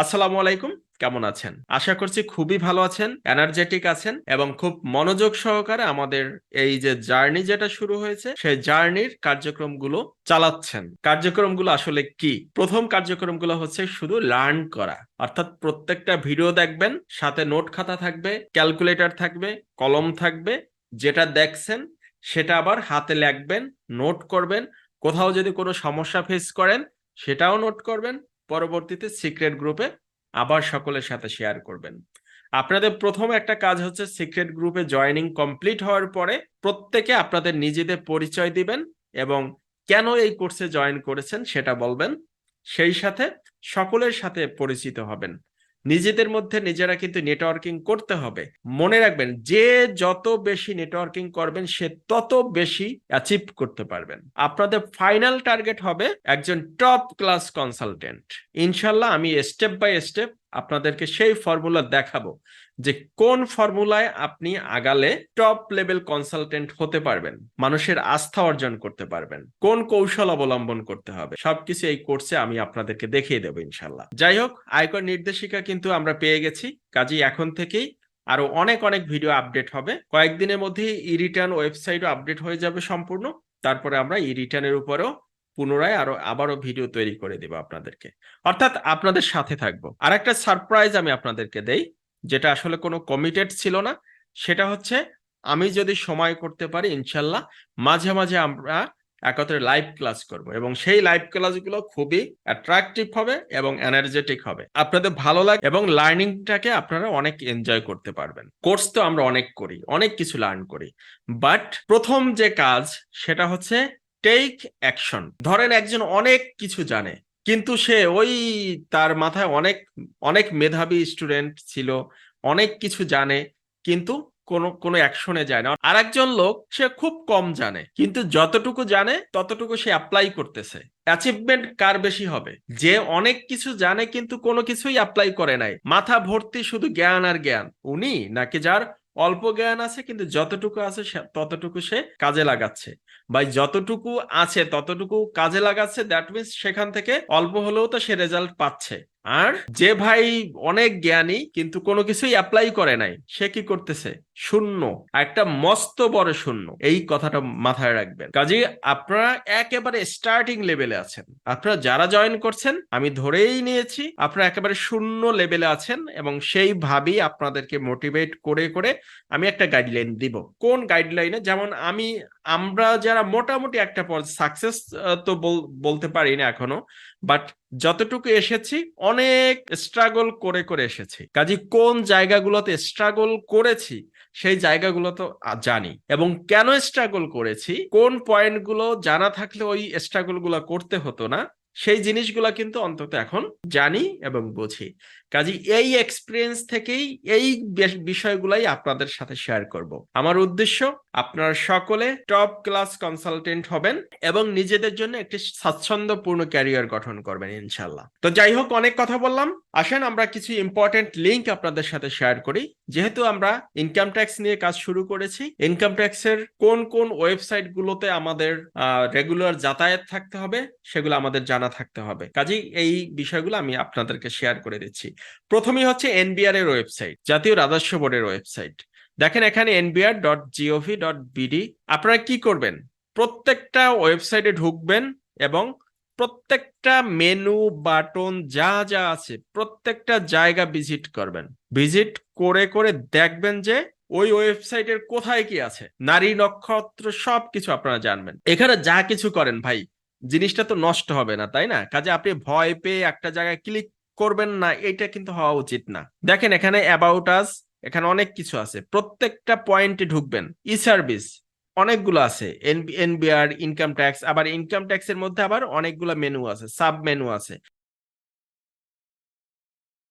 আসসালামু আলাইকুম। কেমন আছেন? আশা করছি খুবই ভালো আছেন, এনার্জেটিক আছেন এবং খুব মনোযোগ সহকারে আমাদের এই যে জার্নি যেটা শুরু হয়েছে সেই জার্নির কার্যক্রমগুলো চালাচ্ছেন। কার্যক্রমগুলো আসলে কি? প্রথম কার্যক্রমগুলো হচ্ছে শুধু লার্ন করা, অর্থাৎ প্রত্যেকটা ভিডিও দেখবেন, সাথে নোট খাতা থাকবে, ক্যালকুলেটর থাকবে, কলম থাকবে। যেটা দেখছেন সেটা আবার হাতে লিখবেন, নোট করবেন। কোথাও যদি কোনো সমস্যা ফেস করেন সেটাও নোট করবেন। পরবর্তীতে সিক্রেট গ্রুপে আবার সকলের সাথে শেয়ার করবেন। আপনাদের প্রথম একটা কাজ হচ্ছে সিক্রেট গ্রুপে জয়েনিং কমপ্লিট হওয়ার পরে প্রত্যেকে আপনাদের নিজেদের পরিচয় দিবেন এবং কেন এই কোর্সে জয়েন করেছেন সেটা বলবেন। সেই সাথে সকলের সাথে পরিচিত হবেন। নিজেদের মধ্যে নিজেরা কিন্তু নেটওয়ার্কিং করতে হবে। মনে রাখবেন, যে যত বেশি নেটওয়ার্কিং করবেন সে তত বেশি অ্যাচিভ করতে পারবেন। আপনাদের ফাইনাল টার্গেট হবে একজন টপ ক্লাস কনসালটেন্ট। ইনশাল্লাহ আমি স্টেপ বাই স্টেপ আপনাদেরকে সেই ফর্মুলা দেখাবো যে কোন ফর্মুলায় আপনি আগালে টপ লেভেল কনসালটেন্ট হতে পারবেন, মানুষের আস্থা অর্জন করতে পারবেন, কোন কৌশল অবলম্বন করতে হবে। সবকিছু এই কোর্সে আমি আপনাদেরকে দেখিয়ে দেবো ইনশাল্লাহ। যাই হোক, আয়কর নির্দেশিকা কিন্তু আমরা পেয়ে গেছি, কাজেই এখন থেকেই আরো অনেক অনেক ভিডিও আপডেট হবে। কয়েকদিনের মধ্যেই ই রিটার্ন ওয়েবসাইটও আপডেট হয়ে যাবে সম্পূর্ণ। তারপরে আমরা ই রিটার্নের উপরেও পুনরায় আবারও ভিডিও তৈরি করে দেব আপনাদেরকে, অর্থাৎ আপনাদের সাথে থাকবো। আর একটা সারপ্রাইজ আমি আপনাদেরকে দেই, যেটা আসলে কোনো কমিটেড ছিল না। সেটা হচ্ছে, আমি যদি সময় করতে পারি ইনশাল্লাহ মাঝে মাঝে আমরা একত্রে লাইভ ক্লাস করব এবং সেই লাইভ ক্লাসগুলো খুবই অ্যাট্রাকটিভ হবে এবং এনার্জেটিক হবে। আপনাদের ভালো লাগে এবং লার্নিংটাকে আপনারা অনেক এনজয় করতে পারবেন। কোর্স তো আমরা অনেক করি, অনেক কিছু লার্ন করি, বাট প্রথম যে কাজ সেটা হচ্ছে টেক অ্যাকশন। ধরেন একজন অনেক কিছু জানে, কিন্তু সে ওই তার মাথায় অনেক অনেক মেধাবী স্টুডেন্ট ছিল, অনেক কিছু জানে, কিন্তু কোনো কোনো অ্যাকশনে যায় না। আর একজন লোক সে খুব কম জানে, কিন্তু যতটুকু জানে ততটুকু সে অ্যাপ্লাই করতেছে। অ্যাচিভমেন্ট কার বেশি হবে? যে অনেক কিছু জানে কিন্তু কোনো কিছুই অ্যাপ্লাই করে নাই, মাথা ভর্তি শুধু জ্ঞান আর জ্ঞান, উনি নাকি যার অল্প জ্ঞান আছে কিন্তু যতটুকু আছে ততটুকু সে কাজে লাগাচ্ছে? ভাই, যতটুকু আছে ততটুকু কাজে লাগাচ্ছে, দ্যাট মিনস সেখান থেকে অল্প হলেও তো সে রেজাল্ট পাচ্ছে। আর যে ভাই অনেক জ্ঞানী কিন্তু কোনো কিছুই অ্যাপ্লাই করে নাই, সে কি করতেছে? শূন্য, একটা মস্ত বড় শূন্য। এই কথাটা মাথায় রাখবেন। কাজে আপনারা একেবারে স্টার্টিং লেভেলে আছেন। আপনারা যারা জয়েন করছেন, আমি ধরেই নিয়েছি আপনারা একেবারে শূন্য লেভেলে আছেন এবং সেইভাবেই আপনাদেরকে মোটিভেট করে করে আমি একটা গাইডলাইন দিব। কোন গাইডলাইনে? যেমন আমরা যারা মোটামুটি একটা পর সাকসেস তো বলতে পারি না এখনো, বাট যতটুকু এসেছি অনেক স্ট্রাগল করে করে এসেছি। কাজে কোন জায়গাগুলোতে স্ট্রাগল করেছি সেই জায়গাগুলো তো জানি, এবং কেন স্ট্রাগল করেছি, কোন পয়েন্টগুলো জানা থাকলে ওই স্ট্রাগল গুলো করতে হতো না, সেই জিনিসগুলো কিন্তু অন্তত এখন জানি এবং বুঝি। কাজে এই এক্সপিরিয়েন্স থেকেই এই বিষয়গুলাই আপনাদের সাথে শেয়ার করব। আমার উদ্দেশ্য আপনারা সকলে টপ ক্লাস কনসালটেন্ট হবেন এবং নিজেদের জন্য একটি স্বাচ্ছন্দ্যপূর্ণ ক্যারিয়ার গঠন করবেন ইনশাল্লাহ। তো যাই হোক, অনেক কথা বললাম, আসেন আমরা কিছু ইম্পর্টেন্ট লিঙ্ক আপনাদের সাথে শেয়ার করি। যেহেতু আমরা ইনকাম ট্যাক্স নিয়ে কাজ শুরু করেছি, ইনকাম ট্যাক্সের কোন কোন ওয়েবসাইট গুলোতে আমাদের রেগুলার যাতায়াত থাকতে হবে সেগুলো আমাদের জানা থাকতে হবে। কাজেই এই বিষয়গুলো আমি আপনাদেরকে শেয়ার করে দিচ্ছি। প্রথমেই হচ্ছে এনবিআর এর ওয়েবসাইট, জাতীয় রাজস্ব বোর্ডের ওয়েবসাইট। দেখেন এখানে nbr.gov.bd। আপনারা কি করবেন? প্রত্যেকটা ওয়েবসাইটে ঢুকবেন এবং প্রত্যেকটা মেনু বাটন যা যা আছে প্রত্যেকটা জায়গা ভিজিট করবেন। ভিজিট করে করে দেখবেন যে ওই ওয়েবসাইটের কোথায় কি আছে, নারী নক্ষত্র সবকিছু আপনারা জানবেন। এখানে যা কিছু করেন ভাই, জিনিসটা তো নষ্ট হবে না, তাই না? কাজে আপনি ভয় পেয়ে একটা জায়গায় ক্লিক করবেন না, এটা কিন্তু হওয়া উচিত না। দেখেন এখানে অ্যাবাউট আস, এখানে অনেক কিছু আছে, প্রত্যেকটা পয়েন্টে ঢুকবেন। ই সার্ভিস অনেকগুলো আছে, এনবিআর, ইনকাম ট্যাক্স, আবার ইনকাম ট্যাক্স এর মধ্যে আবার অনেকগুলো মেনু আছে, সাব মেনু আছে।